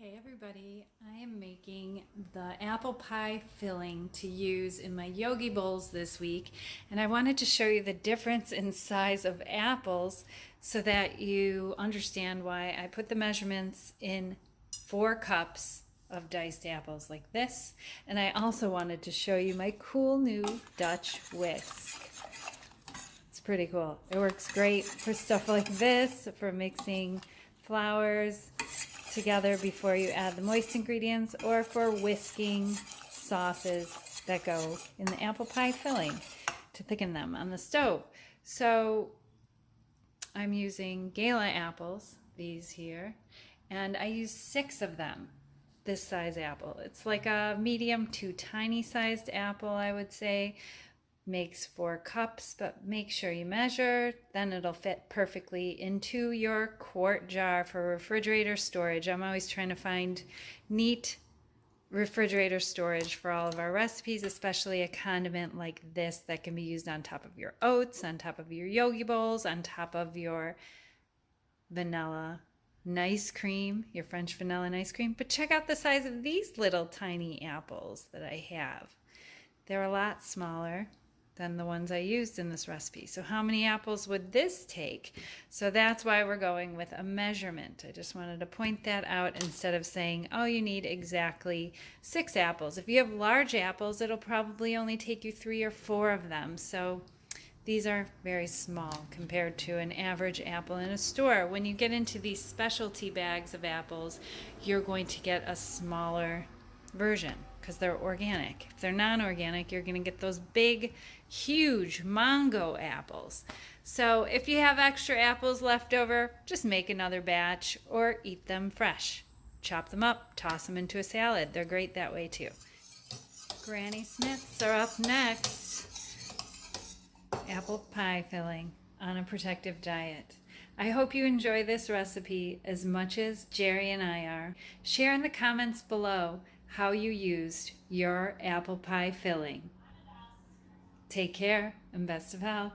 Hey everybody, I am making the apple pie filling to use in my Yogi Bowls this week, and I wanted to show you the difference in size of apples so that you understand why I put the measurements in 4 cups of diced apples like this. And I also wanted to show you my cool new Dutch whisk. It's pretty cool. It works great for stuff like this, for mixing flours together before you add the moist ingredients, or for whisking sauces that go in the apple pie filling to thicken them on the stove. So I'm using Gala apples, these here, and I use 6 of them, this size apple. It's like a medium to tiny sized apple, I would say. Makes 4 cups, but make sure you measure, then it'll fit perfectly into your quart jar for refrigerator storage. I'm always trying to find neat refrigerator storage for all of our recipes, especially a condiment like this that can be used on top of your oats, on top of your Yogi Bowls, on top of your vanilla nice cream, your French vanilla nice cream. But check out the size of these little tiny apples that I have. They're a lot smaller than the ones I used in this recipe. So how many apples would this take? So that's why we're going with a measurement. I just wanted to point that out instead of saying, oh, you need exactly 6 apples. If you have large apples, it'll probably only take you 3 or 4 of them. So these are very small compared to an average apple in a store. When you get into these specialty bags of apples, you're going to get a smaller version because they're organic. If they're non-organic, you're going to get those big, huge mango apples. So if you have extra apples left over, just make another batch or eat them fresh. Chop them up, toss them into a salad. They're great that way too. Granny Smiths are up next. Apple pie filling on a protective diet. I hope you enjoy this recipe as much as Jerry and I are. Share in the comments below how you used your apple pie filling. Take care and best of health.